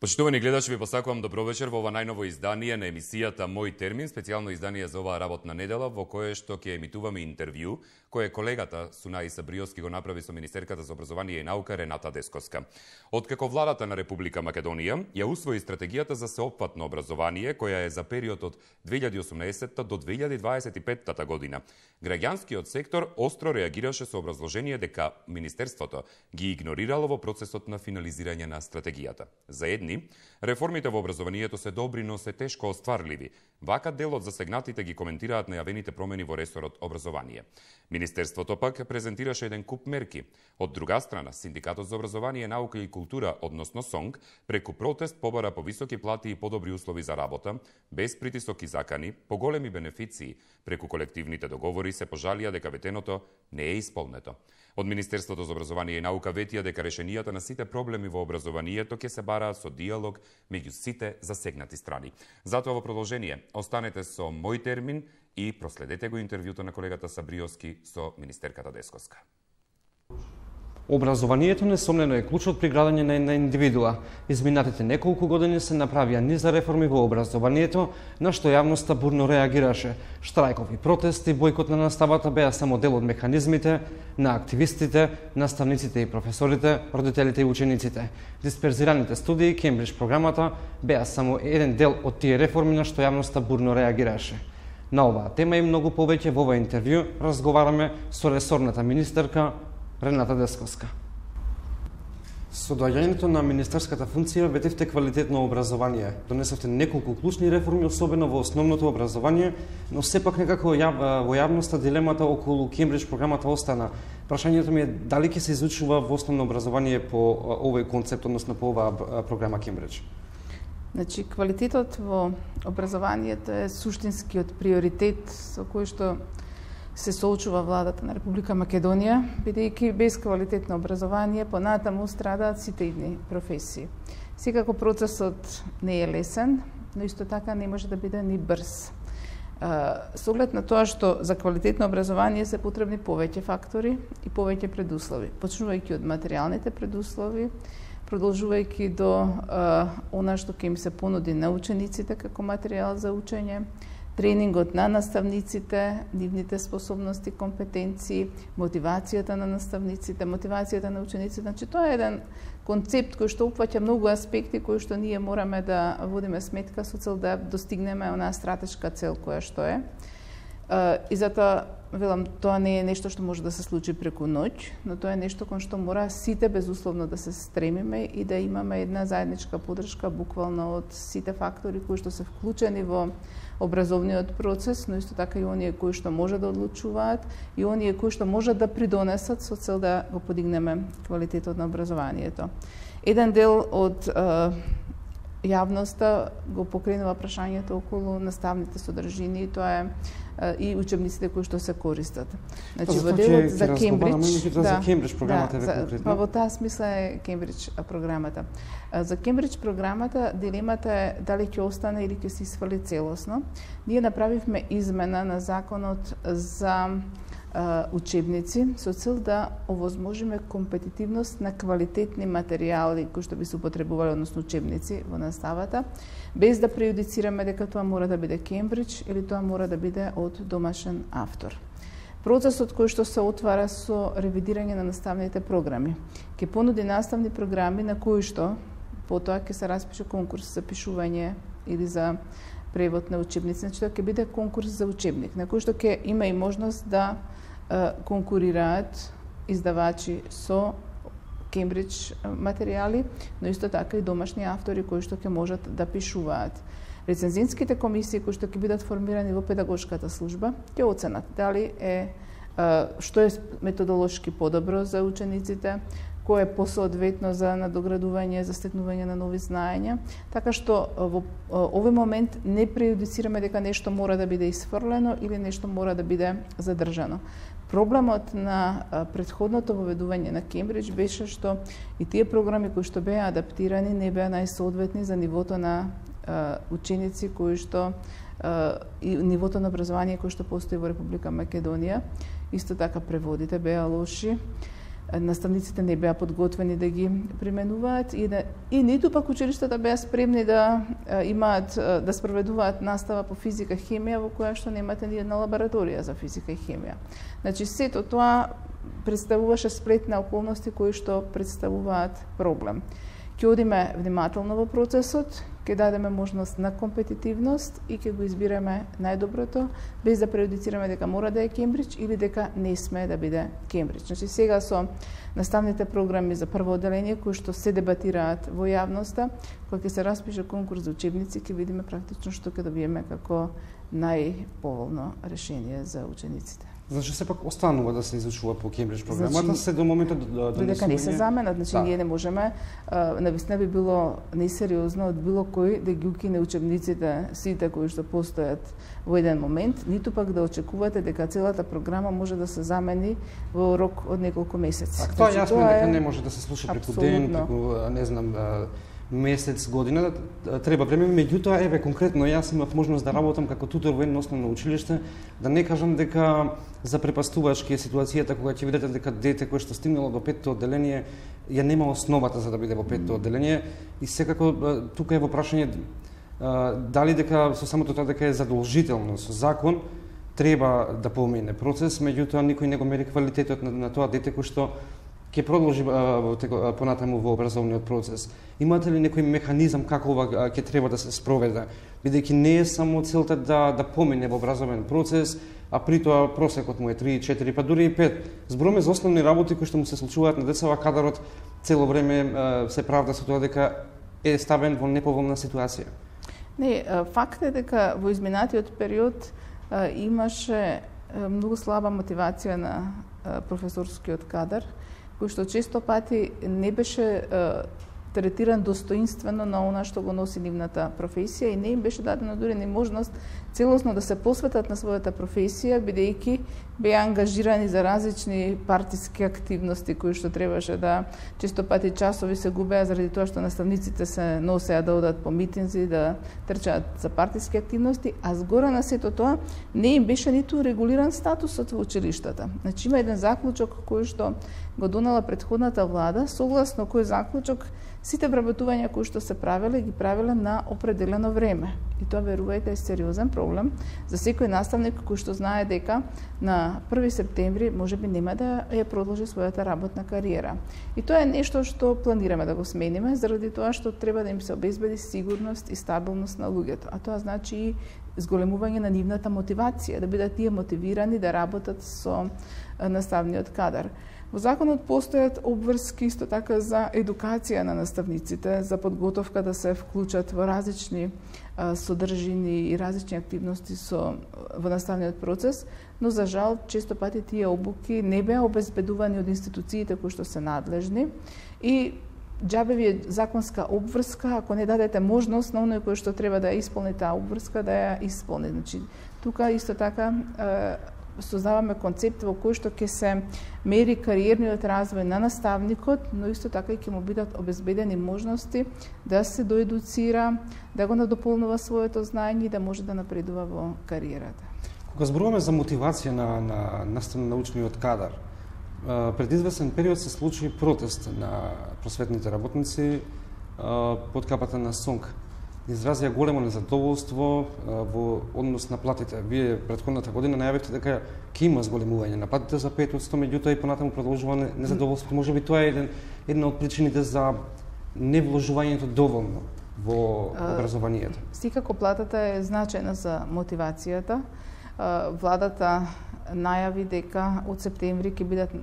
Почитувани гледачи, ви посакувам добро вечер во ова најново издание на емисијата Мој термин, специјално издание за оваа работна недела, во кое што ќе емитуваме интервју, кое колегата Сунаи Сабриовски го направи со Министерката за образование и наука Рената Дескоска. Откако владата на Република Македонија ја усвои стратегијата за сеопфатно образование, која е за период од 2018 до 2025 година, граѓанскиот сектор остро реагираше со образложение дека Министерството ги игнорирало во процесот на финализирање на стратегијата. За едни, реформите во образованието се добри, но се тешко остварливи. Вака дел од засегнатите ги коментираат најавените промени во ресорот образование. Министерството пак презентираше еден куп мерки. Од друга страна, Синдикатот за образование, наука и култура, односно СОНГ, преку протест побара повисоки плати и подобри услови за работа, без притисок и закани, поголеми бенефиции. Преку колективните договори се пожалија дека ветеното не е исполнето. Од Министерството за образование и наука ветија дека решенијата на сите проблеми во образованието ќе се бараат со диалог меѓу сите засегнати страни. Затоа во продолжение, останете со Мој термин и проследете го интервјуто на колегата Сабриовски со Министерката Дескоска. Образованието несомнено е клучот при градење на една индивидуа. Изминатите неколку години се направија низ реформи во образованието, на што јавноста бурно реагираше. Штрајкови протести, бојкот на наставата беа само дел од механизмите на активистите, наставниците и професорите, родителите и учениците. Дисперзираните студии, Кембридж програмата беа само еден дел од тие реформи на што јавноста бурно реагираше. На оваа тема и многу повеќе во ова интервју разговараме со ресорната министерка Рената Дескоска. Со доаѓањето на министерската функција ветевте квалитетно образование. Донесовте неколку клучни реформи, особено во основното образование, но сепак некако во јавноста дилемата околу Кембридж програмата остана. Прашањето ми е дали ќе се изучува во основно образование по овој концепт, односно по оваа програма Кембридж? Значи, квалитетот во образованието е суштинскиот приоритет со кој што се соочува владата на Република Македонија, бидејќи без квалитетно образование понатаму страдаат сите идни професии. Секако процесот не е лесен, но исто така не може да биде ни брз. Со оглед на тоа што за квалитетно образование се потребни повеќе фактори и повеќе предуслови, почнувајќи од материјалните предуслови, продолжувајќи до она што ќе им се понуди на учениците како материјал за учење, тренингот на наставниците, нивните способности, компетенции, мотивацијата на наставниците, мотивацијата на учениците. Значи, тоа е еден концепт кој што опфаќа многу аспекти кои што ние мораме да водиме сметка со цел да достигнеме онаа стратешка цел која што е. И затоа, велам, тоа не е нешто што може да се случи преку ноќ, но тоа е нешто кон што мора сите безусловно да се стремиме и да имаме една заедничка подршка буквално од сите фактори кои што се вклучени во образовниот процес, но исто така и оние кои што може да одлучуваат и оние кои што можат да придонесат со цел да го подигнеме квалитетот на образованието. Еден дел од јавноста го покренува прашањето околу наставните содржини, тоа е и учебниците кои што се користат. Значи во делот за Кембридж, за Кембридж програмата е конкретно. Во таа смисла е Кембридж програмата. За Кембридж програмата дилемата е дали ќе остане или ќе се свали целосно. Ние направивме измена на законот за учебници со цел да овозможиме компетитивност на квалитетни материјали кои што би се употребувале, односно учебници во наставата, без да преюдицираме дека тоа мора да биде Кембридж или тоа мора да биде од домашен автор. Процесот кој што се отвара со ревидирање на наставните програми ќе понуди наставни програми на кои што потоа ќе се распише конкурс за пишување или за превод на учебници. Значи тоа ќе биде конкурс за учебник на кој што ќе има и можност да конкурираат издавачи со Кембридж материјали, но исто така и домашни автори кои што ќе можат да пишуваат. Рецензинските комисии кои што ќе бидат формирани во педагошката служба ќе оценат дали е што е методолошки подобро за учениците, кој е посоодветно за надоградување, за стекнување на нови знаења, така што во овој момент не преюдицираме дека нешто мора да биде исфрлено или нешто мора да биде задржано. Проблемот на претходното воведување на Кембридж беше што и тие програми кои што беа адаптирани не беа најсоодветни за нивото на ученици кои што и нивото на образование кој што постои во Република Македонија. Исто така преводите беа лоши. наставниците не беа подготвени да ги применуваат и ниту пак училиштата беа спремни да имаат да спроведуваат настава по физика и хемија во која што немате ни една лабораторија за физика и хемија. Значи сето тоа представуваше сплет на околности кои што представуваат проблем. Ќе одиме внимателно во процесот, ќе дадеме можност на компетитивност и ќе го избираме најдоброто, без да преюдицираме дека мора да е Кембридж или дека не сме да биде Кембридж. Значи сега со наставните програми за прво одделение кои што се дебатираат во јавноста, кога ќе се распише конкурс за учебници, ќе видиме практично што ќе добиеме како најповолно решение за учениците. Значи сепак останува да се изучува по Кембридж програмата, значи, се до моментот додека не се заменат, значи ние не можеме, навистина би било несериозно од било кој да ги укине учебниците сите кои што постојат во еден момент, ниту пак да очекувате дека целата програма може да се замени во рок од неколку месеци. Тоа јасно дека не може да се случи преку ден, преку не знам месец, година, треба време, меѓутоа еве конкретно јас имав можност да работам како тутор во едно основно училиште, да не кажам дека запрепастувачки е ситуацијата кога ќе видите дека дете кое што стигнало до 5-то одделение ја нема основата за да биде во 5-то одделение и секако тука е во прашање дали дека со самото тоа дека е задолжително со закон треба да помине процес, меѓутоа никој не го мери квалитетот на тоа дете кој што ќе продолжи понатаму во образовниот процес. Имате ли некој механизам како ова ќе треба да се спроведе, бидејќи не е само целта да помине во образовен процес, а при тоа просекот му е 3, 4, па дури и 5. Зборуваме за основни работи кои што му се случуваат на деца, кадарот цело време се правда со тоа дека е ставен во неповолна ситуација. Не, факт е дека во изминатиот период имаше многу слаба мотивација на професорскиот кадар, кој што често пати не беше третиран достоинствено на она што го носи нивната професија и не им беше дадена дури ни можност целосно да се посветат на својата професија, бидејќи беа ангажирани за различни партиски активности кои што требаше да често пати часови се губеа заради тоа што наставниците се носеа да одат по митинзи, да трчаат за партиски активности, а згора на сето тоа не им беше ниту регулиран статусот во училиштата. Значи има еден заклучок кој што го донела претходната влада, согласно кој заклучок сите вработувања кои што се правеле, ги правеле на определено време. И тоа, верувајте, е сериозен проблем за секој наставник кој што знае дека на 1 септември можеби нема да ја продолжи својата работна кариера. И тоа е нешто што планираме да го смениме, заради тоа што треба да им се обезбеди сигурност и стабилност на луѓето. А тоа значи и зголемување на нивната мотивација, да бидат тие мотивирани да работат со наставниот кадар. Во законот постојат обврски исто така за едукација на наставниците, за подготовка да се вклучат во различни содржини и различни активности во наставниот процес, но за жал често пати тие обуки не беа обезбедувани од институциите кои што се надлежни и џабе ви е законска обврска ако не дадете можност на оној кој што треба да ја исполни таа обврска да ја исполни. Значи, тука исто така создаваме концепт во кој што ќе се мери кариерниот развој на наставникот, но исто така и ќе му бидат обезбедени можности да се доедуцира, да го надополнува своето знаење и да може да напредува во кариерата. Кога зборуваме за мотивација на наставно-научниот кадар, пред известен период се случи протест на просветните работници под капата на СОНК. Изразија големо незадоволство во однос на платите. Вие претходната година најавивте дека ќе има зголемување на платите за 5%, меѓутоа и понатаму продолжува незадоволство. Можеби тоа е една од причините за невложувањето доволно во образованието. Секако платата е значајна за мотивацијата. Владата најави дека од септември ќе бидат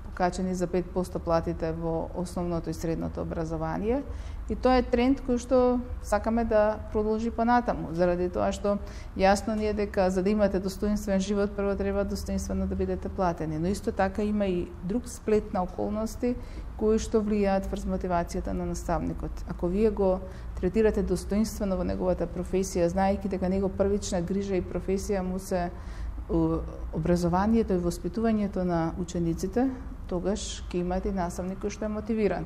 покачени за 5% платите во основното и средното образование. И тоа е тренд кој што сакаме да продолжи понатаму, заради тоа што јасно ни е дека за да имате достоинствен живот, прво треба достоинствено да бидете платени. Но исто така има и друг сплет на околности кои што влијаат врз мотивацијата на наставникот. Ако вие го третирате достоинствено во неговата професија, знаејќи дека него првична грижа и професија му се образованието и воспитувањето на учениците, тогаш ќе имате наставник кој што е мотивиран.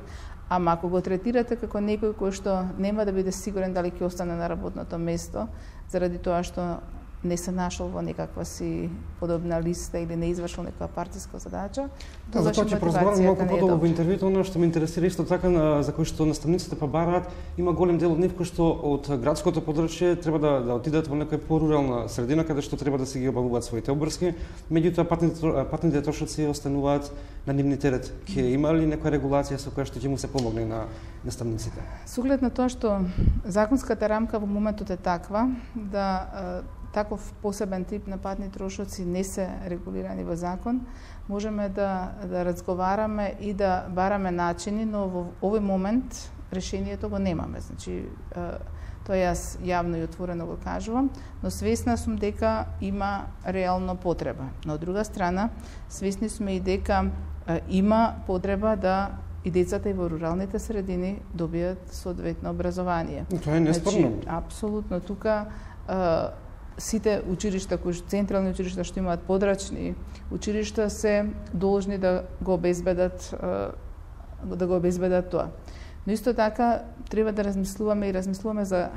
Ама ако го третирате како некој кој што нема да биде сигурен дали ќе остане на работното место, заради тоа што не се нашол во некаква си подобна листа или не извршил некаква партиска задача, тогаш и мотивацијата малку подолго во интервјуто, она што ме интересира исто така за кој што наставниците бараат, има голем дел од нив кои што од градското подрачје треба да отидат во некоја порурална средина каде што треба да се ги обавуваат своите обврски, меѓутоа патните трошоци остануваат на нивни терет. Ќе има ли некоја регулација со која што ќе му се помогне на наставниците? Со оглед на тоа што законската рамка во моментот е таква да таков посебен тип на патни трошоци не се регулирани во закон, можеме да разговараме и да бараме начини, но во овој момент решението го немаме. Значи, тоа јас јавно и отворено го кажувам, но свесна сум дека има реално потреба. Но од друга страна, свесни сме и дека има потреба да и децата и во руралните средини добијат соодветно образование. Тоа е неспорно. Значи, апсолутно тука сите училишта, централни училишта што имаат подрачни училишта се должни да го обезбедат тоа. Но исто така треба да размислуваме за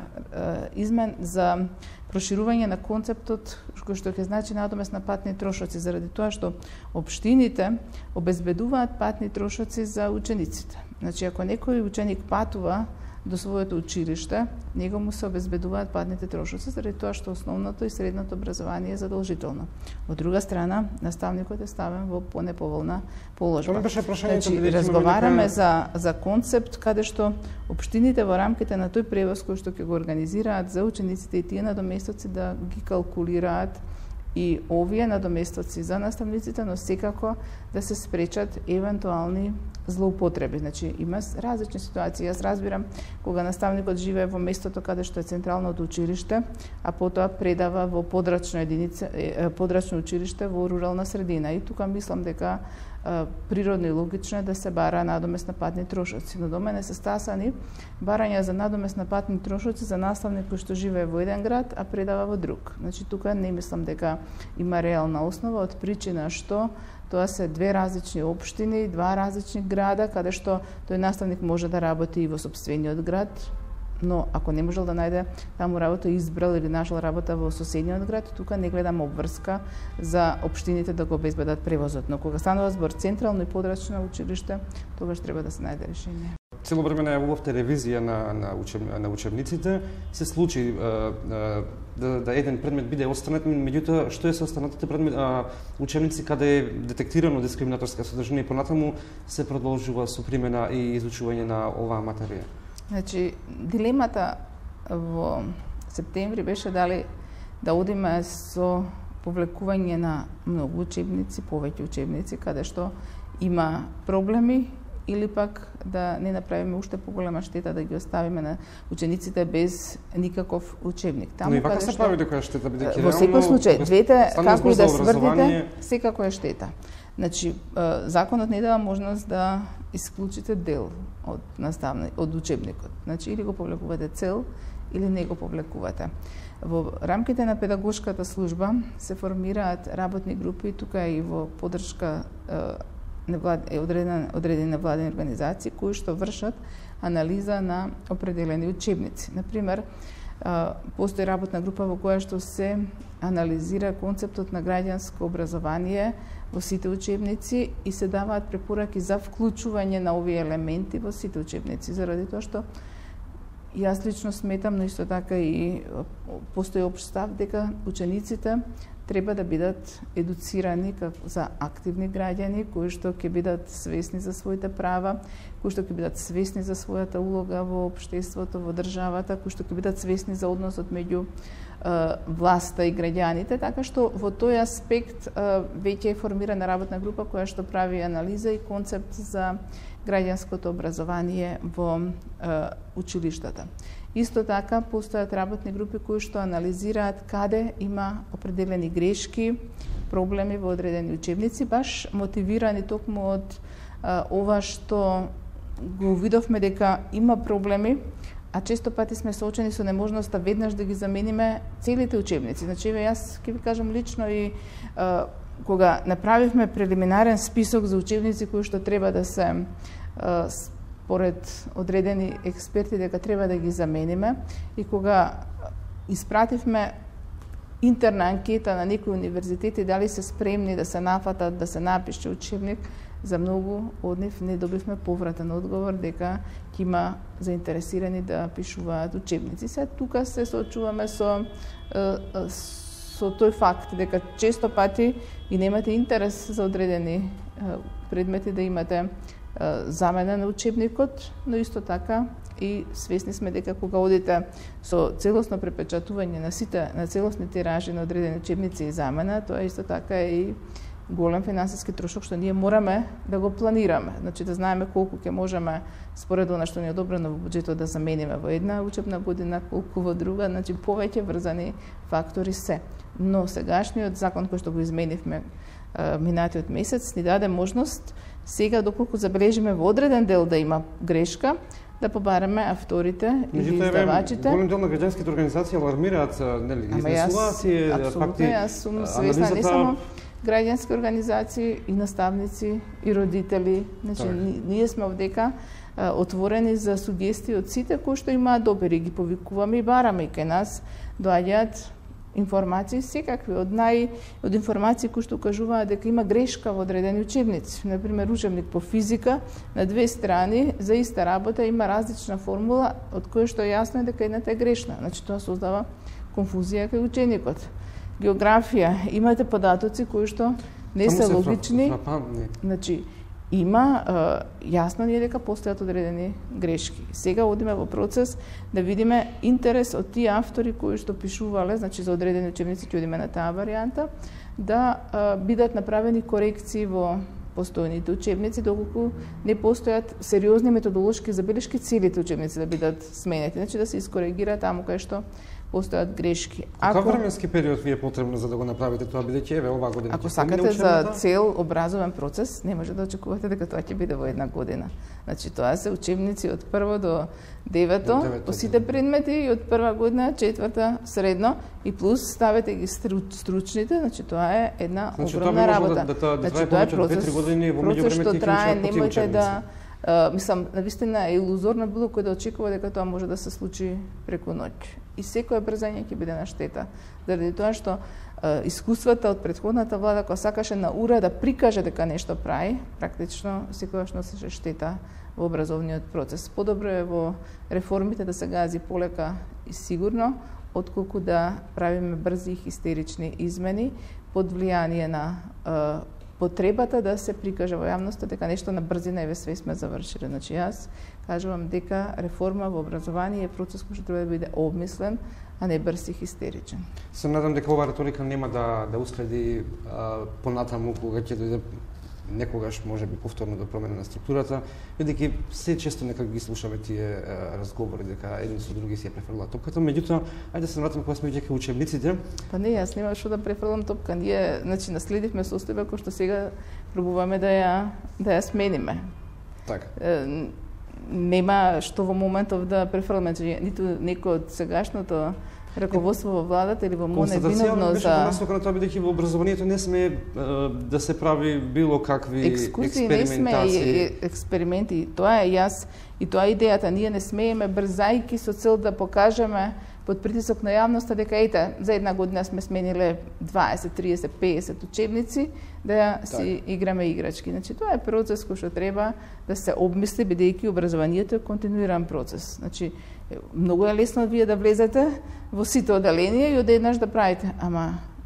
за проширување на концептот кој што ќе значи надомест на патни трошоци, заради тоа што општините обезбедуваат патни трошоци за учениците. Значи, ако некој ученик патува до своето училиште, него му се обезбедуваат патните трошоци, заради тоа што основното и средното образование е задолжително. Од друга страна, наставникот е ставен во понеповолна положба. Значи, разговараме за концепт каде што општините во рамките на тој превоз кој што ќе го организираат за учениците и тие надоместоци да ги калкулираат и овие надоместоци за наставниците, но секако да се спречат евентуални злоупотреби. Значи, има различни ситуации. Јас разбирам кога наставникот живее во местото каде што е централното училиште, а потоа предава во подрачно училиште во рурална средина. И тука мислам дека природно и логично е да се бара надомест на патни трошоци. Но до мене се стасани барања за надомест на патни трошоци за наставник кој што живее во еден град, а предава во друг. Значи, тука не мислам дека има реална основа од причина што тоа се две различни општини, два различни града, каде што тој наставник може да работи и во сопствениот град, но ако не можел да најде таму работа, избрал или нашол работа во соседниот град, тука не гледам обврска за општините да го обезбедат превозот. Но кога станува збор централно и подрачно училиште, тогаш треба да се најде решение. Цело време најавувавте ревизија на учебниците. Се случи да еден предмет биде останат, меѓутоа што е со останатите учебници каде е детектирано дискриминаторска содржина и понатаму се продолжува со примена и изучување на оваа материја? Значи, дилемата во септември беше дали да одиме со повлекување на многу учебници, повеќе учебници, каде што има проблеми, или пак да не направиме уште поголема штета, да ги оставиме на учениците без никаков учебник. Таму, но и вака се прави дека штета, бидејќи во секој случај, двете, како и да сврдите, секако е штета. Значи, законот не дава можност да исклучите дел од учебникот. Значи, или го повлекувате цел, или не го повлекувате. Во рамките на педагошката служба се формираат работни групи, тука и во поддршка одредени невладени организации кои што вршат анализа на определени учебници. Например, постои работна група во која што се анализира концептот на граѓанско образование во сите учебници и се даваат препораки за вклучување на овие елементи во сите учебници, заради тоа што јас лично сметам, но исто така и постои општ став дека учениците треба да бидат едуцирани за активни граѓани кои што ќе бидат свесни за своите права, кои што ќе бидат свесни за својата улога во општеството, во државата, кои што ќе бидат свесни за односот меѓу власта и граѓаните, така што во тој аспект веќе е формирана работна група која што прави анализа и концепт за граѓанското образование во училиштата. Исто така, постојат работни групи кои што анализираат каде има определени грешки, проблеми во одредени учебници, баш мотивирани токму од ова што го видовме дека има проблеми, а често пати сме соочени со неможноста веднаш да ги замениме целите учебници. Значи, јас ќе ви кажам лично и кога направивме прелиминарен список за учебници кои што треба да се според одредени експерти дека треба да ги замениме и кога испративме интерна анкета на некои универзитети дали се спремни да се нафатат, да се напише учебник, за многу од нив не добивме повратен одговор дека ќе има заинтересирани да пишуваат учебници. Сега тука се соочуваме со тој факт дека често пати и немате интерес за одредени предмети да имате замена на учебникот, но исто така и свесни сме дека кога одите со целосно препечатување на целосни тиражи на одредени учебници и замена, тоа исто така е и голем финансиски трошок што ние мораме да го планираме. Значи да знаеме колку ќе можеме според она што ни е одобрено во буџетот да замениме во една учебна година, колку во друга, значи повеќе врзани фактори се. Но сегашниот закон кој што го изменивме минатиот месец ни даде можност сега доколку забележиме во одреден дел да има грешка, да побараме авторите или издавачите. Голем дел на граѓанските организации алармираат, нели, изнесуваат апсолутно, јас сум свесна не само граѓански организации и наставници и родители. Значи, ние сме овдека отворени за сугестии од сите кои што имаат добри, ги повикуваме и бараме и кај нас доаѓаат информации секакви, од информации кои што кажуваат дека има грешка во одредени учебници. Например, учебник по физика на 2 страни за иста работа има различна формула од која што јасно е дека едната е грешна. Значи тоа создава конфузија кај ученикот. Географија, имате податоци кои што не се логични. Значи има јасно ни е дека постојат одредени грешки. Сега одиме во процес да видиме интерес од тие автори кои што пишувале, значи за одредени учебници ќе одиме на таа варијанта, да бидат направени корекции во постојните учебници, доколку не постојат сериозни методолошки забелешки целите учебници да бидат сменети, значи да се искоригира таму кај што постојат грешки. Каков временски период ви е потребно за да го направите тоа, бидејќи еве оваа година? Ако сакате за цел образовен процес, не може да очекувате дека тоа ќе биде во една година. Значи тоа се учебници од 1 до 9 по сите предмети и од 1 година, 4 средно и плюс ставете ги стручните, значи тоа е една огромна работа. Значи тоа е процес што трае, немојте да мислам, навистина е илузорно било кој да очекува дека тоа може да се случи преку ноќ. И секое брзање ќе биде на штета. Заради тоа што искуствата од претходната влада која сакаше на ура да прикаже дека нешто прави, практично секогаш носеше штета во образовниот процес. Подобро е во реформите да се гази полека и сигурно, отколку да правиме брзи и хистерични измени под влијание на потребата да се прикаже во јавноста дека нешто на брзина еве све сме завршиле. Значи јас кажувам дека реформа во образование е процес кој што треба да биде обмислен, а не брз и хистеричен. Се надам дека оваа реторика нема да уследи понатаму кога ќе дојде некогаш можеби повторно до промена на структурата, бидејќи се често некако ги слушаме тие разговори дека едни со други си ја префрлаат топката, меѓутоа ајде се вратиме кога сме веќе кај учебниците. Па не, јас нема што да префрлам топка. Ние, значи, наследивме состојба која што сега пробуваме да ја смениме. Така. Нема што во моментов да префрламе, ниту некој од сегашното раководство во владата или во МОН е виновно за насока на тоа, бидејќи во образованието не сме да се прави било какви експериментации. Експерименти, тоа е јас и тоа е идејата. Ние не смееме брзајки со цел да покажеме под притисок на јавноста дека ете, за една година сме смениле 20, 30, 50 учебници, да си играме играчки. Значи тоа е процес кој што треба да се обмисли, бидејќи образованието е континуиран процес. Значи многу е лесно вие да влезете во сите оделенија и одеднаш да правите,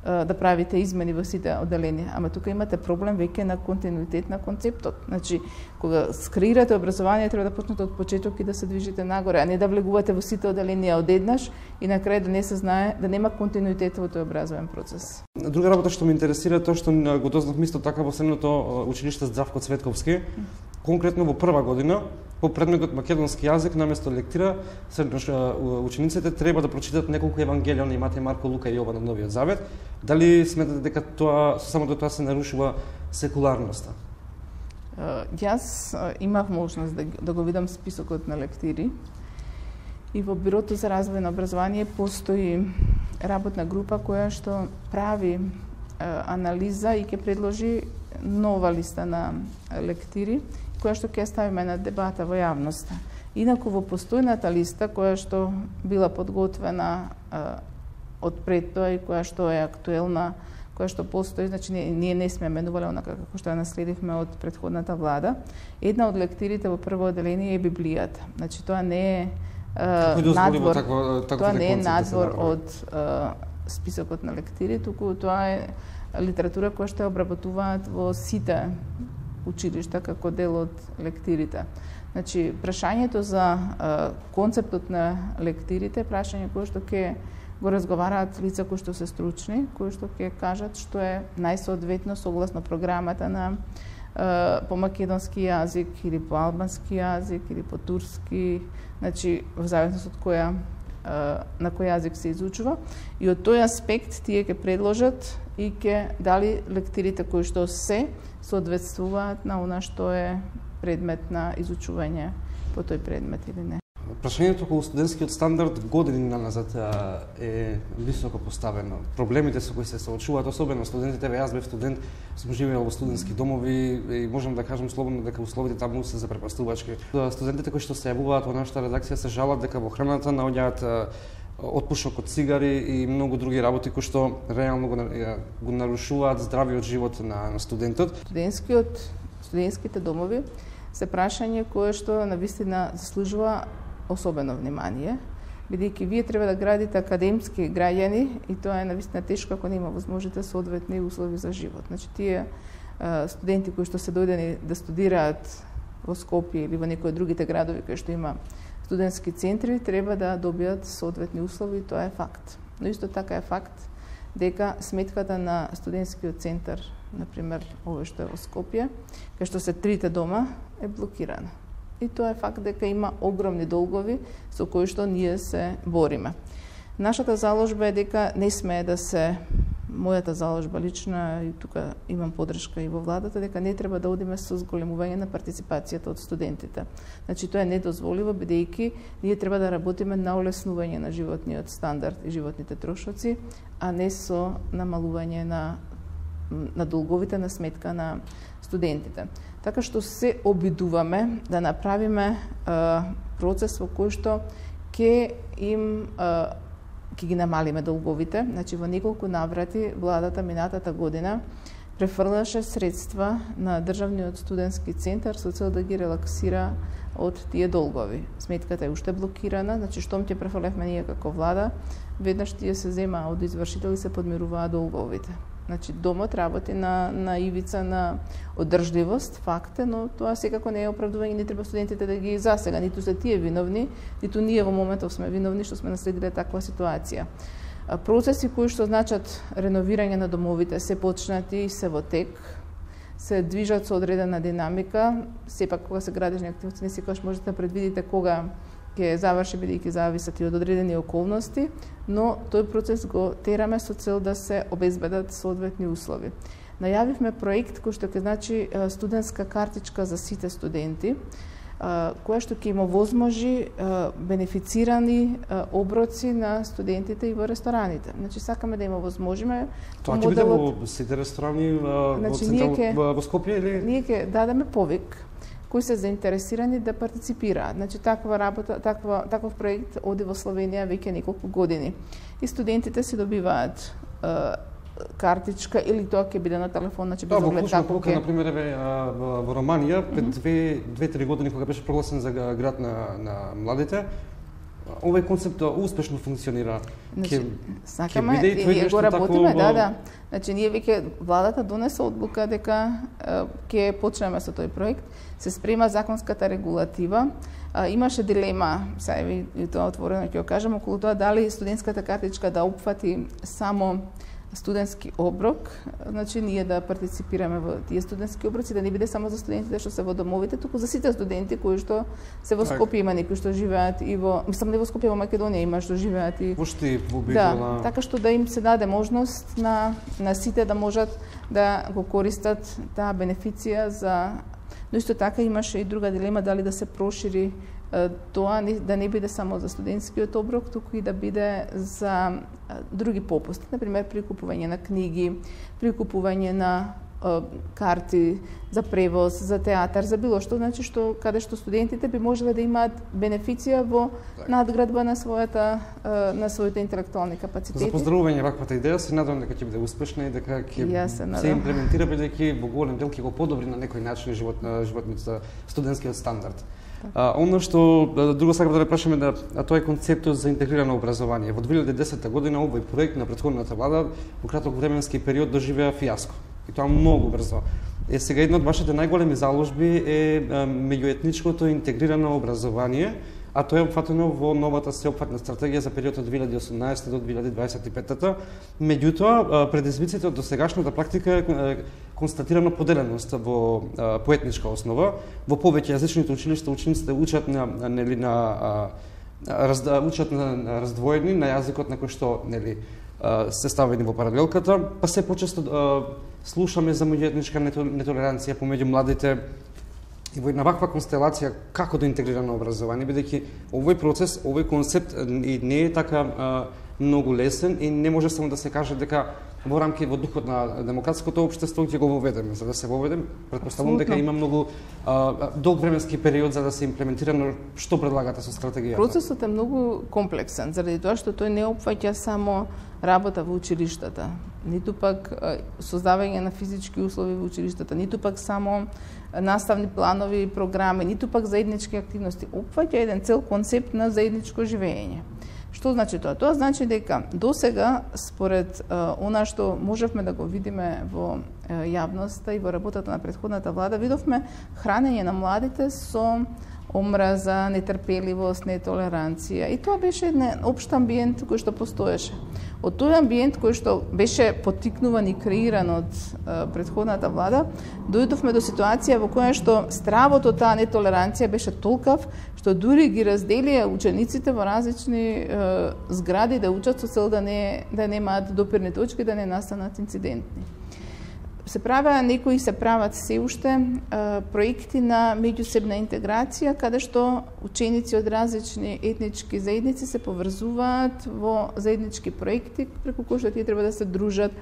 да правите измени во сите оделенија. Ама тука имате проблем веќе на континуитет на концептот. Значи, кога скреирате образование, треба да почнете од почеток и да се движите нагоре, а не да влегувате во сите оделенија одеднаш и на крај да не се знае, да нема континуитет во тој образовен процес. Друга работа што ме интересира тоа што го дознавме исто така во средното училиште Здравко Цветковски, конкретно во прва година, по предметот македонски јазик, наместо лектира, учениците треба да прочитат неколку евангелија, имате Марко, Лука и Јован од Новиот Завет. Дали сметате дека тоа само до тоа се нарушува секуларноста? Јас имав можност да го видам списокот на лектири и во Бирото за развој на образование постои работна група која што прави анализа и ќе предложи нова листа на лектири која што ќе ставиме на дебата во јавноста. Инаку во постојната листа која што била подготвена од пред тоа и која што е актуелна, која што постои, значи ние не сме менувале онака како што ја наследивме од претходната влада. Една од лектирите во прво одделение е Библијата. Значи тоа не е надвор, тоа не е надвор од списокот на лектири, туку тоа е литература која што ја обработуваат во сите училишта како дел од лектирите. Значи, прашањето за концептот на лектирите е прашање кое што ќе го разговараат лица кои што се стручни, кои што ќе кажат што е најсоодветно согласно програмата на по македонски јазик или по албански јазик или по турски, значи во зависност од која на кој јазик се изучува, и од тој аспект тие ќе предложат и ќе дали лектирите кои што се соодветствуваат на она што е предмет на изучување по тој предмет или не. Прашањето околу студентскиот стандард години наназад е високо поставено. Проблемите со кои се соочуваат, особено студентите, јас бев студент, сум живеел во студентски домови и можам да кажам слободно дека условите таму се запрепастувачки. Студентите кои што се јавуваат во нашата редакција се жалат дека во храната наоѓаат отпушок од цигари и многу други работи кои што реално го нарушуваат здравиот живот на студентот. Студентските домови се прашање кое што навистина заслужува особено внимание, бидејќи вие треба да градите академски граѓани и тоа е навистина тешко ако нема возможните соодветни услови за живот. Значи тие студенти кои што се дојдени да студираат во Скопје или во некои од другите градови кои што има студентски центри треба да добијат соодветни услови, тоа е факт. Но исто така е факт дека сметката на студентскиот центар, например, овој што е во Скопје, кај што се трите дома, е блокирана. И тоа е факт дека има огромни долгови со кои што ние се бориме. Нашата заложба е дека не смее да се, мојата заложба лична, и тука имам подршка и во владата, дека не треба да одиме со зголемување на партиципацијата од студентите. Значи тоа е недозволиво, бидејќи ние треба да работиме на олеснување на животниот стандард и животните трошоци, а не со намалување на долговите на сметка на студентите. Така што се обидуваме да направиме процес во кој што ќе ги намалиме долговите. Значи во неколку наврати владата минатата година префрлаше средства на Државниот студентски центар со цел да ги релаксира од тие долгови. Сметката е уште блокирана, значи штом ќе префрлевме ние како влада, веднаш тие се зема од извршител и се подмируваат долговите. Значи, домот работи на ивица на одржливост, факт е, но тоа секако не е оправдување, не треба студентите да ги засега, ниту се тие виновни, ниту ние во моментов сме виновни што сме наследиле таква ситуација. Процеси кои што значат реновирање на домовите се почнати и се во тек, се движат со одредена динамика, сепак кога се градежни активности не секогаш можете да предвидите кога ќе заврши, бидејќи зависат и од одредени околности, но тој процес го тераме со цел да се обезбедат соодветни услови. Најавивме проект кој што ќе значи студентска картичка за сите студенти, која што ќе им овозможи бенефицирани оброци на студентите и во рестораните. Значи сакаме да им овозможиме тоа ќе биде во сите ресторани во Скопје или ние ќе дадеме повик кои се заинтересирани да партиципираат. Значи таков проект оди во Словенија веќе неколку години. И студентите се добиваат картичка или тоа ќе биде на телефон, значи без оглед како ќе. Например, во Романија пред 2-3 години кога беше прогласен за град на младите, овој концепт успешно функционира. Значи, сакаме и ние го работиме, да. Значи ние веќе владата донесе одлука дека ќе почнеме со тој проект. Се спрема законската регулатива. Имаше дилема, сега и тоа отворено ќе го кажам, околу тоа дали студентската картичка да опфати само студентски оброк, значи ние да партиципираме во тие студентски оброци, да не биде само за студентите што се во домовите, туку за сите студенти кои што се во Скопје, има некои што живеат и во, мислам не во Скопје, во Македонија има што живеат и во Штип, во Битола. Да, така што да им се даде можност на сите да можат да го користат таа бенефиција за. Но исто така имаше и друга дилема дали да се прошири тоа да не биде само за студентскиот оброк, туку и да биде за други попусти, например при купување на книги, при купување на карти за превоз, за театар, за било што, значи каде што студентите би можеле да имаат бенефиција во надградба на своите интелектуални капацитети. За поздравување ваквата идеја, се надевам дека ќе биде успешна и дека ќе се имплементира, бидејќи во голем дел ќе го подобри на некој начин животниот студентскиот стандард. Оно што друго сакам да ве прашаме, тоа е концептот за интегрирано образование. Во 2010 година овој проект на претходната влада во краток временски период доживеа фијаско. И тоа многу брзо. Сега една од вашите најголеми заложби е меѓуетничкото интегрирано образование, а тоа е опфатено во новата сеопфатна стратегија за периодот од 2018 до 2025. Меѓутоа, предизвиците од досегашната практика е констатирано поделеност во поетничка основа. Во повеќе јазичните училишта учениците учат учат на раздвоени на јазикот на кој што се ставени во паралелката, па се почесто слушаме за меѓуетничка нетолеранција помеѓу младите. И во една ваква констелација како да интегрирано образование, бидејќи овој процес, овој концепт не е така многу лесен и не може само да се каже дека во рамки во духот на демократското општество ќе го воведеме. За да се воведем, претпоставувам дека има многу долг временски период за да се имплементира, но што предлагате со стратегијата? Процесот е многу комплексен, заради тоа што тој не опфаќа само работа во училиштата, ниту пак создавање на физички услови во училиштата, ниту пак само наставни планови и програми, ниту пак заеднички активности. Опфаќа еден цел концепт на заедничко живење. Што значи тоа? Тоа значи дека досега, според она што можевме да го видиме во јавноста и во работата на претходната влада, видовме хранење на младите со омраза, нетрпеливост, нетолеранција. И тоа беше еден општ амбиент кој што постоеше. Од тој амбиент кој што беше поттикнуван и креиран од претходната влада, дојдовме до ситуација во која што стравот од таа нетолеранција беше толкав што дури ги разделија учениците во различни згради да учат со цел да немаат допирни точки, да не настанат инцидентни. Се правеа некои се прават се уште проекти на меѓусебна интеграција, каде што ученици од различни етнички заедници се поврзуваат во заеднички проекти преку кои што тие треба да се дружат,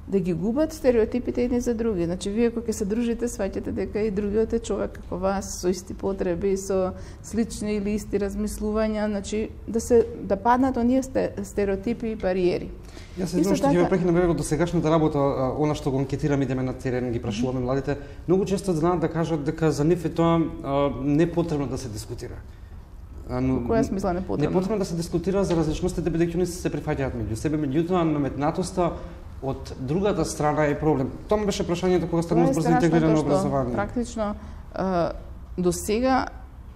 да ги губат стереотипите едни за други. Значи, вие кога ќе се дружите, сваќате дека и другиот е човек како вас, со исти потреби, со слични или исти размислувања, значи да паднат оние стереотипи и бариери. Јас се знам што ќе ве прекинам во досегашната работа, она што го анкетираме, идеме на терен, ги прашуваме младите, многу често знаат да кажат дека за нив е тоа не потребно да се дискутира. Во која смисла не потребно? Не потребно да се дискутира за различностите, бидејќи они се прифаќаат меѓу себе, меѓутоа наметнатоста од другата страна е проблем. Тоа беше прашањето кога станува збор за интегрирано образование. Практично до сега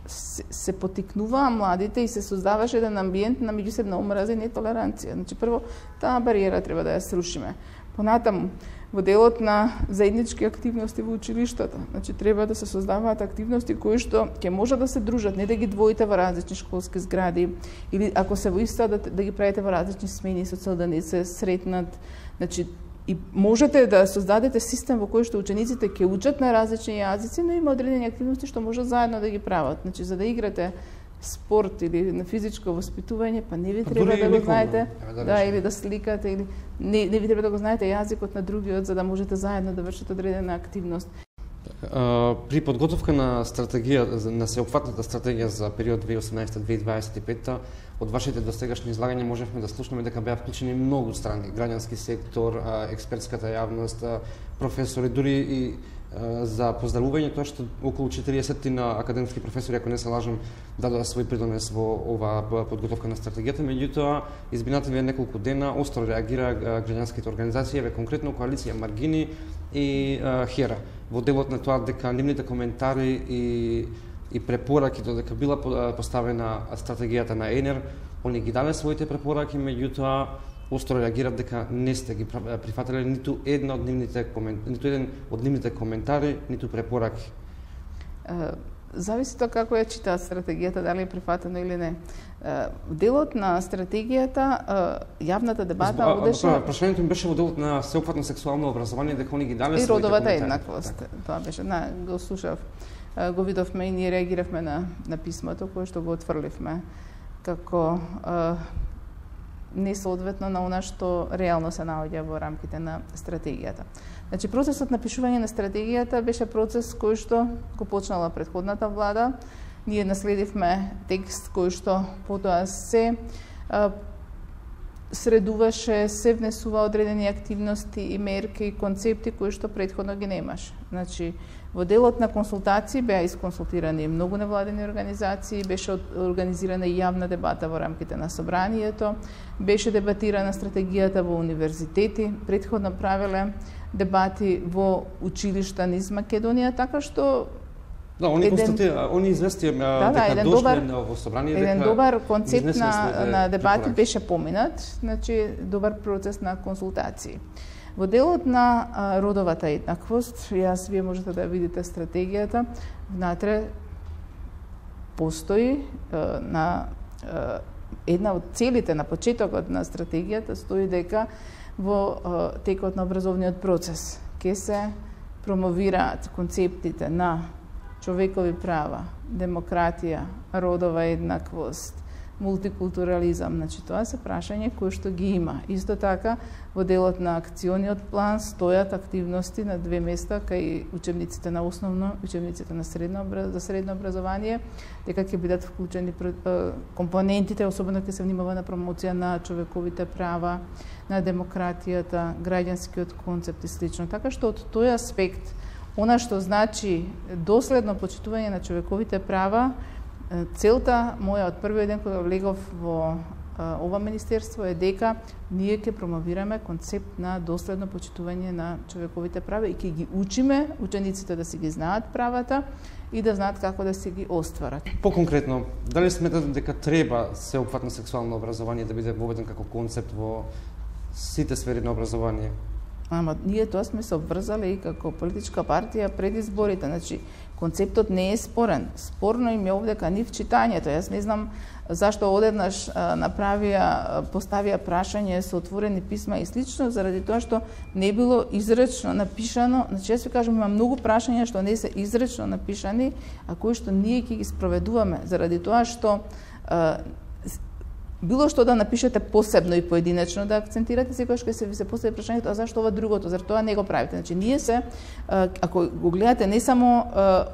се поттикнуваа младите и се создаваше еден амбиент на меѓусебна омраза и нетолеранција. Значи, прво, таа бариера треба да ја срушиме. Понатаму, во делот на заеднички активности во училиштата, значи треба да се создаваат активности кои што ќе може да се дружат, не да ги двоите во различни школски згради, или ако се во иста да ги правите во различни смени со цел да не се сретнат. Значи, и можете да создадете систем во кој што учениците ќе учат на различни јазици, но има одредени активности што може заедно да ги прават. Значи, за да играте спорт или на физичко воспитување, па не ви треба да го знаете, или да сликате, или не ви треба да го знаете јазикот на другиот, за да можете заедно да вршите одредена активност. При подготовка на стратегија, на сеопфатната стратегија за период 2018-2025, од вашите достигашни излагања можевме да слушнеме дека беа вклучени многу страни, граѓански сектор, експертската јавност, професори, дури и за поздравување тоа што околу 40 на академски професори, ако не се лажам, дадоа свој придонес во оваа подготовка на стратегијата. Меѓутоа, изминативе неколку дена остро реагира граѓанските организации, конкретно коалиција Маргини и Хера, во делот на тоа дека нивните коментари и препораки додека била поставена стратегијата на ЕНЕР, они ги дале своите препораки, меѓутоа остро реагират дека не сте ги прифатиле ниту еден од нивните коментари, ниту препораки. Зависи тоа како ја читаат стратегијата, дали е прифатено или не. Делот на стратегијата, јавната дебата водеше... Прашањето ми беше во делот на сеопфатно сексуално образование, дека они ги дале своите коментари. И родовата еднаквост. Тоа беше, го слушав, го видовме и ние реагиравме на писмото кое што го отфрливме како несоодветно на она што реално се наоѓа во рамките на стратегијата. Значи, процесот на пишување на стратегијата беше процес кој што го почнала претходната влада. Ние наследивме текст кој што потоа се средуваше, се внесува одредени активности и мерки и концепти кои што претходно ги немаш. Значи, во делот на консултации беа исконсултирани многу невладени организации, беше организирана и јавна дебата во рамките на собранието, беше дебатирана стратегијата во универзитети, претходно правеле дебати во училишта низ Македонија, така што да, они известија дека дошле во собрание дека еден добар концепт на дебати беше поминат, значи добар процес на консултации. Во делот на родовата еднаквост, вие можете да видите стратегијата, внатре постои на една од целите на почетокот на стратегијата стои дека во текот на образовниот процес ќе се промовираат концептите на човекови права, демократија, родова еднаквост, мултикултурализам. Значи, тоа се прашања кои што ги има. Исто така, во делот на акциониот план стојат активности на две места кај учебниците на основно, учебниците на за средно образование, дека ќе бидат вклучени компонентите, особено ќе се внимава на промоција на човековите права, на демократијата, граѓанскиот концепт и слично. Така што од тој аспект, она што значи доследно почитување на човековите права, целта моја од првиот ден кога влегов во ова министерство е дека ние ќе промовираме концепт на доследно почитување на човековите права и ќе ги учиме учениците да си ги знаат правата и да знаат како да си ги остварат. По-конкретно, дали сметате дека треба сеопфатно сексуално образование да биде воведен како концепт во сите сфери на образование? Ама ние тоа сме се обврзали и како политичка партија пред изборите. Значи, концептот не е спорен. Спорно им е овдека нив читањето. Јас не знам зашто одеднаш поставија прашање со отворени писма и слично, заради тоа што не било изречно напишано. Значи, јас ви кажам, има многу прашања што не се изречно напишани, а кои што ние ќе ги спроведуваме, заради тоа што било што да напишете посебно и поединечно да акцентирате, секогаш ќе се постави прашањето, а зашто ова другото, зар тоа не го правите? Значи, ние се, ако го гледате не само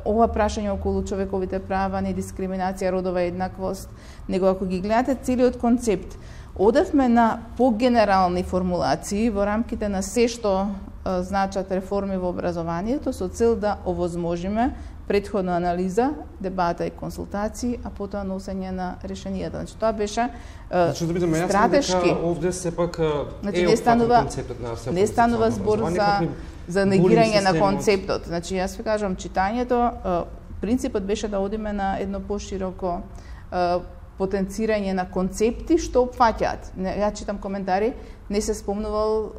ова прашање околу човековите права, недискриминација, родова еднаквост, него ако ги гледате целиот концепт, одевме на погенерални формулации во рамките на се што значат реформи во образованието со цел да овозможиме претходна анализа, дебата и консултации, а потоа носење на решенијата. Значи, тоа беше стратешки. Овде сепак значи, не станува збор за негирање на концептот. Значи, јас ви кажам, читањето, принципот беше да одиме на едно пошироко потенцирање на концепти што опфаќаат. Ја читам коментари, не се спомнувал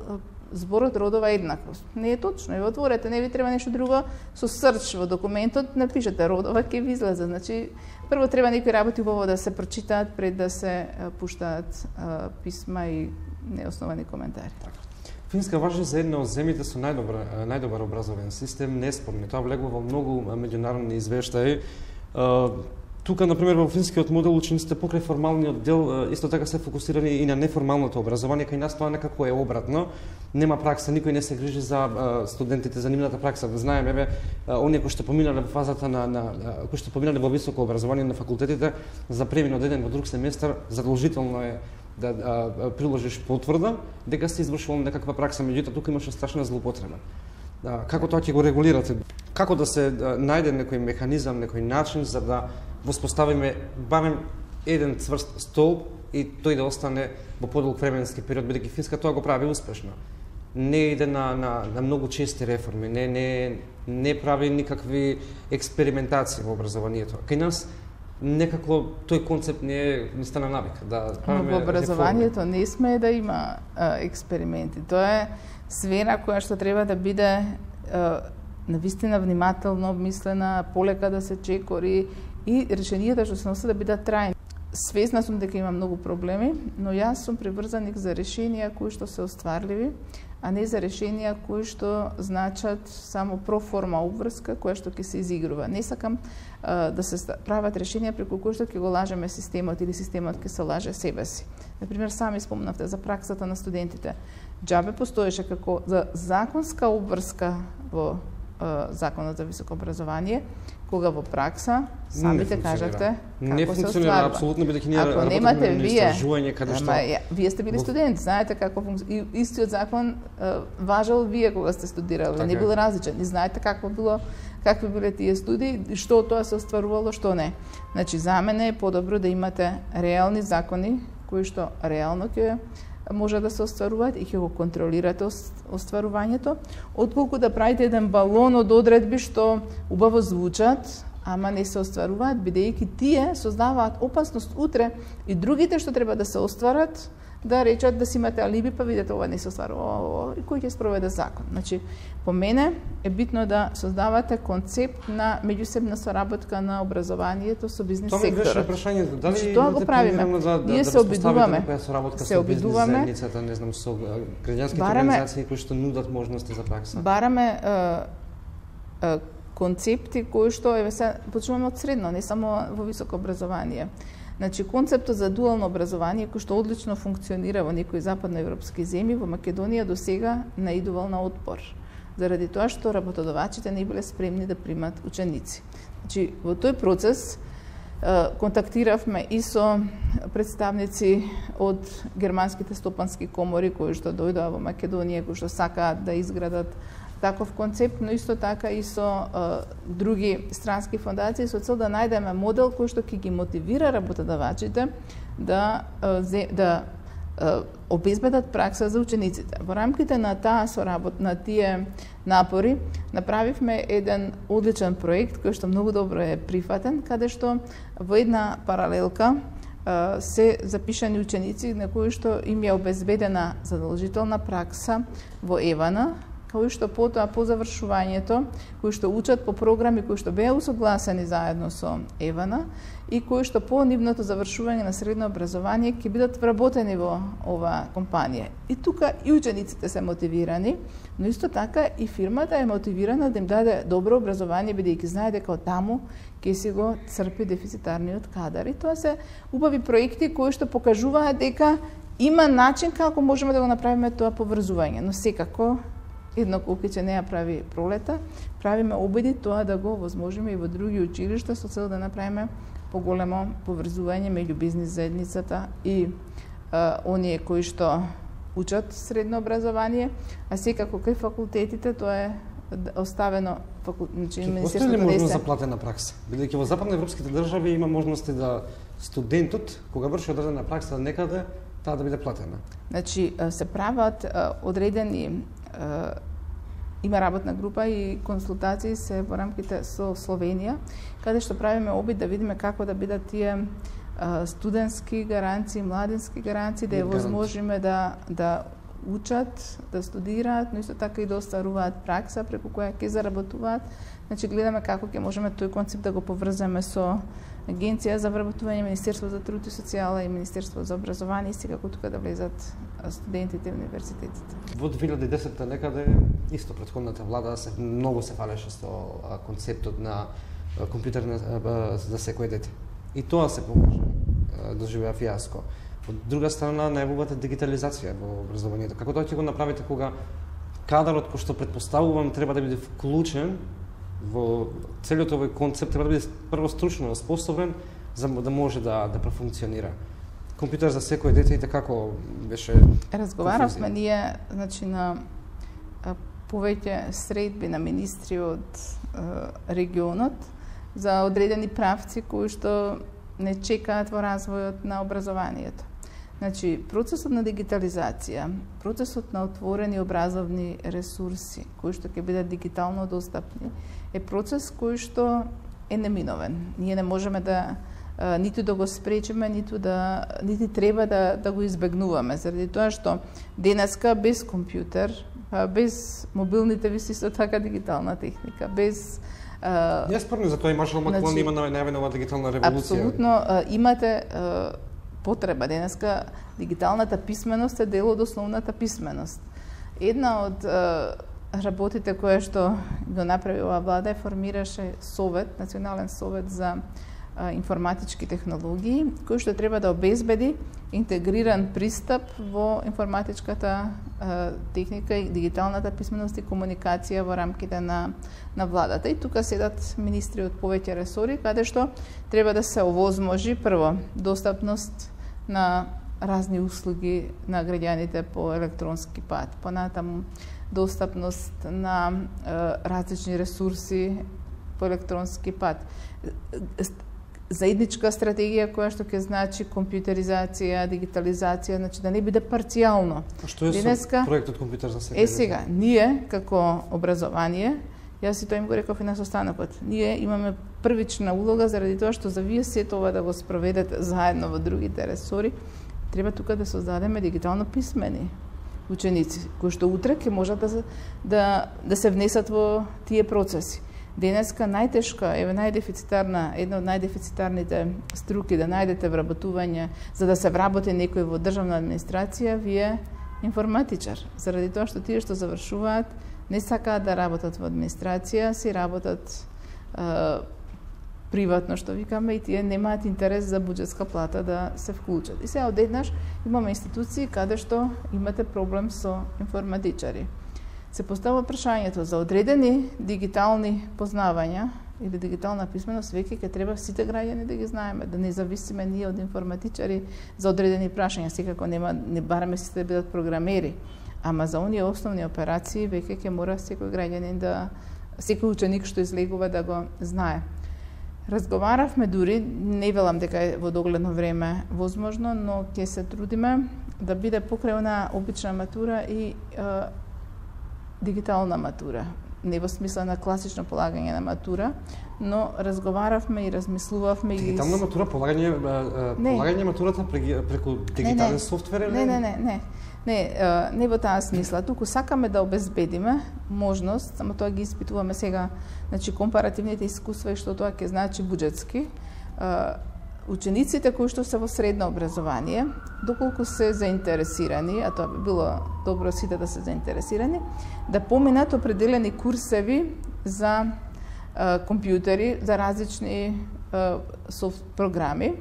зборот родова еднаквост. Не е точно. Ја отворете, не ви треба нешто друго, со срч во документот напишете родова, ќе ви излезе. Значи, прво треба некои работи убаво да се прочитаат пред да се пуштаат писма и неосновани коментари. Финска важи за една од земјите со најдобар образовен систем, неспорно. Тоа влегува во многу меѓународни извештаи. Тука, например, во финскиот модел учениците покрај формалниот дел исто така се фокусирани и на неформалното образование, кај нас тоа некако е обратно. Нема пракса, никој не се грижи за студентите, за нивната пракса. Знаеме, оние кои што поминале во фазата кои што поминале во високо образование на факултетите, за премин од еден во друг семестар, задолжително е да приложиш потврда дека си извршувал некаква пракса, меѓутоа тука имаше страшна злоупотреба. Како тоа ќе го регулирате? Како да се најде некој механизам, некој начин за да воспоставиме барем еден цврст столб и тој да остане во подолг временски период, бидејќи Финска тоа го прави успешно. Не иде на многу чести реформи, не прави никакви експериментации во образованието. Кај нас некако тој концепт не стана навик да правиме во образованието не сме да има експерименти. Тоа е сфера која што треба да биде навистина внимателно обмислена, полека да се чекори и решенијата што се носат да бидат трајни. Свесна сум дека има многу проблеми, но јас сум приврзаник за решенија кои што се остварливи, а не за решенија кои што значат само проформа обврска која што ќе се изигрува. Не сакам да се прават решенија преку кои што ќе го лажеме системот или системот ќе се лаже себе си. Например, сами спомнавте за праксата на студентите. Џабе постоеше како за законска обврска во Законот за високо образование, кога во пракса самите кажавте како се остварува. Апсолутно, бидејќи ние ако работиме немате на истражување каде што вие сте били студент, знаете како функционира. Истиот закон важел вие кога сте студирале, не бил различен. И знаете какви биле тие студии, што од тоа се остварувало, што не. Значи за мене е подобро да имате реални закони кои што реално ќе може да се остваруваат и ќе го контролирате остварувањето, отколку да правите еден балон од одредби што убаво звучат, ама не се остваруваат, бидејќи тие создаваат опасност утре и другите што треба да се остварат, да речат да си имате алиби, па видите ова не се остварува, и кој ќе спроведе закон. Значи, по мене е битно да создавате концепт на меѓусебна соработка на образованието со бизнес секторот. Тоа беше прашањето, дали тоа го правиме. Ние се обидуваме. Се обидуваме со бизнес заедницата, не знам, со граѓанските организации кои што нудат можности за пракса. Бараме концепти кои што почнуваме од средно, не само во високо образование. Значи, концептот за дуално образование, кој што одлично функционира во некои западноевропски земји, во Македонија до сега наидувал на отпор, заради тоа што работодавачите не биле спремни да примат ученици. Значи, во тој процес контактиравме и со представници од германските стопански комори кои што дојдоа во Македонија, кои што сакаат да изградат таков концепт, но исто така и со други странски фондации со цел да најдеме модел кој што ќе ги мотивира работодавачите да обезбедат пракса за учениците. Во рамките на таа соработа, на тие напори, направивме еден одличен проект кој што многу добро е прифатен, каде што во една паралелка се запишани ученици на кои што им е обезбедена задолжителна пракса во Евана, кои што потоа по завршувањето, кои што учат по програми кои што беа усогласени заедно со Евана и кои што по нивното завршување на средно образование ќе бидат вработени во оваа компанија. И тука и учениците се мотивирани, но исто така и фирмата е мотивирана да им даде добро образование, бидејќи знае дека од таму ќе си го црпи дефицитарниот кадар. И тоа се убави проекти кои што покажуваат дека има начин како можеме да го направиме тоа поврзување, но секако едно кукиќе не ја прави пролета, правиме обиди тоа да го возможиме и во други училишта со цел да направиме поголемо поврзување меѓу бизнис заедницата и оние кои што учат средно образование, а секако кај факултетите тоа е оставено Министерството постои ли можност за платена пракса? Бидејќи во западноевропските држави има можности да студентот кога врши одредена пракса некаде, таа да биде платена. Значи се прават одредени има работна група и консултации се во рамките со Словенија, каде што правиме обид да видиме како да бидат тие студентски гаранции, младински гаранции, да ја возможиме да учат, да студираат, но исто така и да остваруваат пракса преку која ќе заработуваат. Значи гледаме како ќе можеме тој концепт да го поврземе со Агенција за вработување, Министерство за труд и социјала и Министерство за образование, и секако тука да влезат студентите и универзитетите. Во 2010 некаде исто претходната влада многу се фалеше со концептот на компјутер за секој дете. И тоа се покажа, доживеа фиаско. Од друга страна, најавувате дигитализација во образованието. Како тоа ќе го направите кога кадарот кој што предпоставувам треба да биде вклучен во целиот овој концепт, треба да биде прво стручно способен за да може да профункционира. Компјутер за секој дете и како беше разговаравме ние, значи на повеќе средби на министри од регионот за одредени правци кои што не чекаат во развојот на образованието. Значи, процесот на дигитализација, процесот на отворени образовни ресурси, кои што ќе бидат дигитално достапни, е процес кој што е неминовен. Ние не можеме да ниту да го спречиме, нити треба да го избегнуваме, заради тоа што денеска без компјутер, без мобилните виси исто така дигитална техника, без Ја спорно за тоа и Маршал Маклон има најавена дигитална револуција. Апсолутно имате потреба денеска, дигиталната писменост е дел од основната писменост. Една од работите која што го направи оваа влада е формираше совет, национален совет за информатички технологии, кој што треба да обезбеди интегриран пристап во информатичката техника и дигиталната писменост и комуникација во рамките на владата. И тука седат министри од повеќе ресори, каде што треба да се овозможи прво достапност на разни услуги на граѓаните по електронски пат, понатаму достапност на различни ресурси по електронски пат, заедничка стратегија која што ќе значи компјутеризација, дигитализација, значи да не биде парцијално. А што е со проектот Компјутер за секој? Сега, ние како образование, јас и тоа им го реков и на состанокот, ние имаме првична улога заради тоа што за вие сето ова да го спроведете заедно во другите ресори, треба тука да создадеме дигитално писмени ученици, кои што утре ќе можат да се внесат во тие процеси. Денеска најтешка, една од најдефицитарните струки да најдете вработување, за да се вработи некој во државна администрација, вие информатичар. Заради тоа што тие што завршуваат не сакаат да работат во администрација, си работат приватно, што викаме, и тие немаат интерес за буџетска плата да се вклучат. И сега одеднаш имаме институции каде што имате проблем со информатичари. Се поставува прашањето за одредени дигитални познавања или дигитална писменост, веќе ќе треба сите граѓани да ги знаеме, да не зависиме ние од информатичари за одредени прашања. Секако не бараме сите да бидат програмери, ама за оние основни операции веќе ќе мора секој граѓанин секој ученик што излегува да го знае. Разговаравме дури, не велам дека е во догледно време возможно, но ќе се трудиме да биде покрај онаа обична матура и дигитална матура. Не во смисла на класично полагање на матура, но разговаравме и размислувавме. Дигитална матура, полагање матурата преку дигитален софтвер? Не во таа смисла. Туку сакаме да обезбедиме можност, само тоа ги испитуваме сега, значи компаративните искуства и што тоа ќе значи буџетски. Учениците кои што се во средно образование, доколку се заинтересирани, а тоа би било добро сите да се заинтересирани, да поминат определени курсеви за компјутери, за различни програми,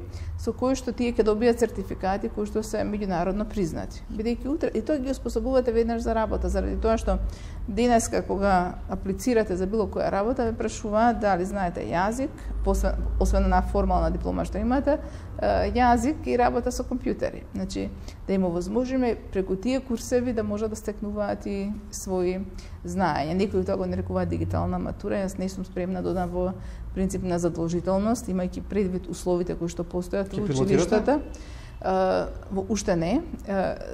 со кои што тие ќе добијат сертификати кои што се меѓународно признати. Бидејќи утре и тоа ги оспособувате веднаш за работа, заради тоа што денеска кога аплицирате за било која работа, ве прашуваат дали знаете јазик, освен на формална диплома што имате, јазик и работа со компјутери. Значи, да им овозможиме преку тие курсеви да можат да стекнуваат и своји знаења. Некои тоа го нарекуваат дигитална матура, јас не сум спремна да додам во принцип на задолжителност, имајќи предвид условите кои што постојат во училиштата. Уште не.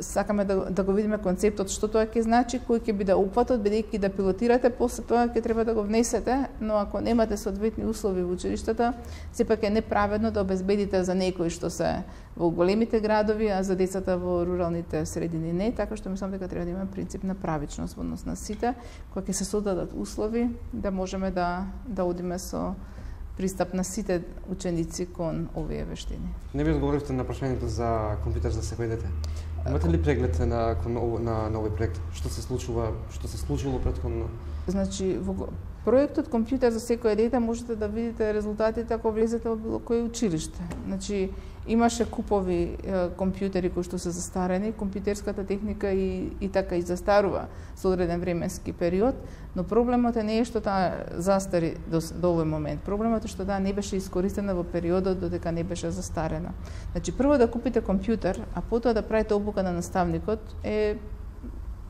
Сакаме да го видиме концептот што тоа ќе значи, кој ќе биде опфатот, бидејќи да пилотирате, после тоа ќе треба да го внесете, но ако немате соодветни услови во училиштата, сепак е неправедно да обезбедите за некои што се во големите градови, а за децата во руралните средини не, така што мислам дека треба да имаме принцип на правичност во однос на сите, кога ќе се создадат услови да можеме да одиме со пристап на сите ученици кон овие вештини. Не ви одговоривте на прашањето за компјутер за секој дете. Имате ли преглед на овој проект? Што се случило претходно? Значи, во проектот Компјутер за секој дете можете да видите резултатите ако влезете во било кој училиште. Значи, имаше купови компјутери кои што се застарени, компјутерската техника и така и застарува со одреден временски период, но проблемот не е што таа застари до овој момент. Проблемот е што таа не беше искористена во периодот додека не беше застарена. Значи, прво да купите компјутер, а потоа да правите обука на наставникот е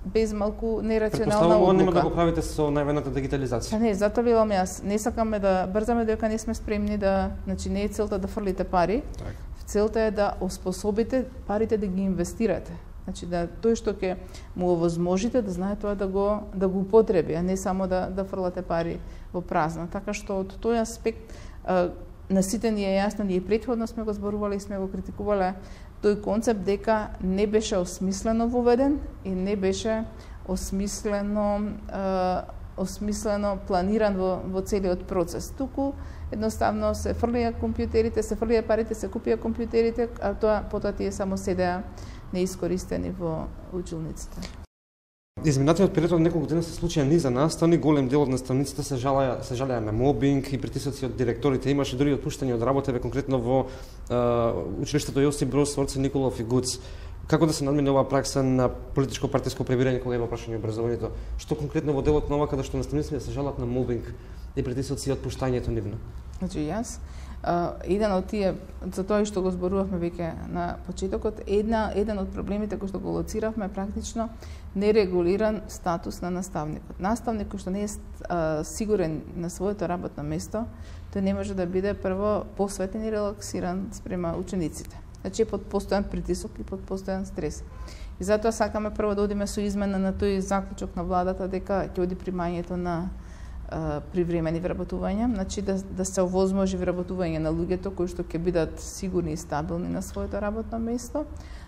без малку нерационална обука. Нема да го правите со најавената дигитализација. Не, затоа велам јас, не сакаме да брзаме дека не сме спремни да, значи не е целта да фрлите пари. Так. Целта е да оспособите парите да ги инвестирате. Значи да тој што ќе му овозможите да знае тоа да го употреби, а не само да фрлате пари во празно. Така што од тој аспект на сите ни е јасно, ние претходно сме го зборувале и сме го критикувале тој концепт дека не беше осмислено воведен и не беше осмислено планиран во целиот процес. Туку едноставно се фрлија компјутерите, се фрлија парите, се купија компјутерите, а потоа тие само седеа неискористени во училниците. Изминатиот период од неколку дена се случија низа настани, голем дел од наставниците се жалеа на мобинг и притисоци од директорите, имаше дури отпуштање од работа, конкретно во училиштето Јосип Броз, Сорце Николов и ГУЦ. Како да се надмине оваа пракса на политичко-партиско пребирање кога има прашање образованието? Што конкретно во делот на ова каде што наставниците се жалат на мобинг и притисоци и отпуштањето нивно? Значи јас еден од тие, за тоа што го зборувавме веќе на почетокот, еден од проблемите кои што го лоциравме практично нерегулиран статус на наставникот. Наставник кој што не е сигурен на своето работно место, тој не може да биде прво посветен и релаксиран спрема учениците. Значи под постојан притисок и под постојан стрес. И затоа сакаме прво да одиме со измена на тој заклучок на владата дека ќе оди примањето на привремени вработувања, значи да се овозможи вработување на луѓето кои што ќе бидат сигурни и стабилни на своето работно место,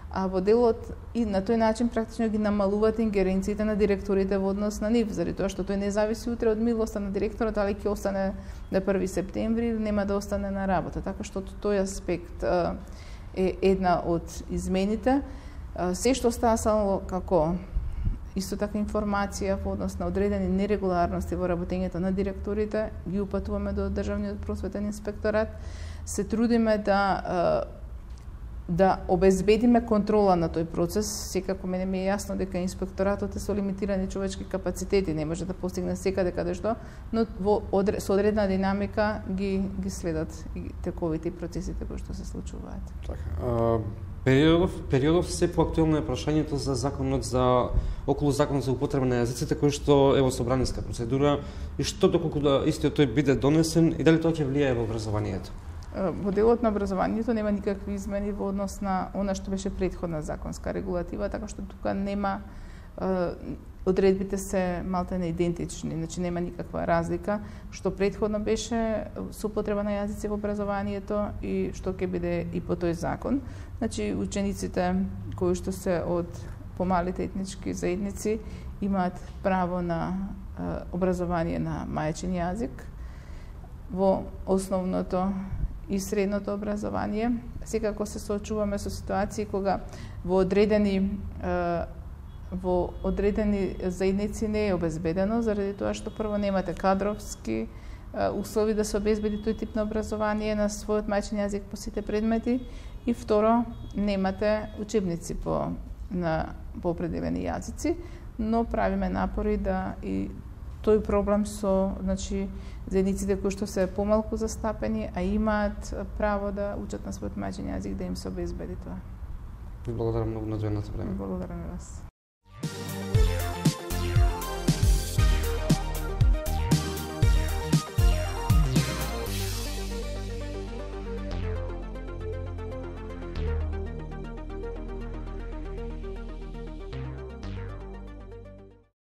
а во делот и на тој начин практично ги намалуваат ингеренциите на директорите во однос на нив, заради тоа што тој не зависи утре од милоста на директорот дали ќе остане на 1 септември или нема да остане на работа, така што тој аспект е една од измените. Се што стасало како исто така информација во однос на одредени нерегуларности во работењето на директорите, ги упатуваме до Државниот просветен инспекторат. Се трудиме да обезбедиме контрола на тој процес. Секако мене ми е јасно дека инспекторатот е со лимитирани човечки капацитети, не може да постигне секаде каде што, но со одредена динамика ги следат и тековите и процесите кои што се случуваат. Така. Периодов се поактуелно е прашањето за законот околу законот за употреба на јазиците кој што е во собраниска процедура и што доколку истиот тој биде донесен и дали тоа ќе влијае во образованието? Во делот на образованието нема никакви измени во однос на она што беше претходна законска регулатива, така што тука нема одредбите се малтене идентични, значи нема никаква разлика што претходно беше со употреба на јазици во образованието и што ќе биде и по тој закон. Значи учениците кои што се од помалите етнички заедници имаат право на образование на мајчин јазик во основното и средното образование. Секако се соочуваме со ситуации кога во одредени заедници не е обезбедено, заради тоа што прво немате кадровски услови да се обезбеди тој тип на образование на својот мајчин јазик по сите предмети и второ немате учебници по определени јазици, но правиме напори да и тој проблем со заедниците кои што се помалку застапени, а имаат право да учат на својот мајчин јазик, да им се обезбеди тоа. Благодарам многу на одвоеното време. Благодарам вас.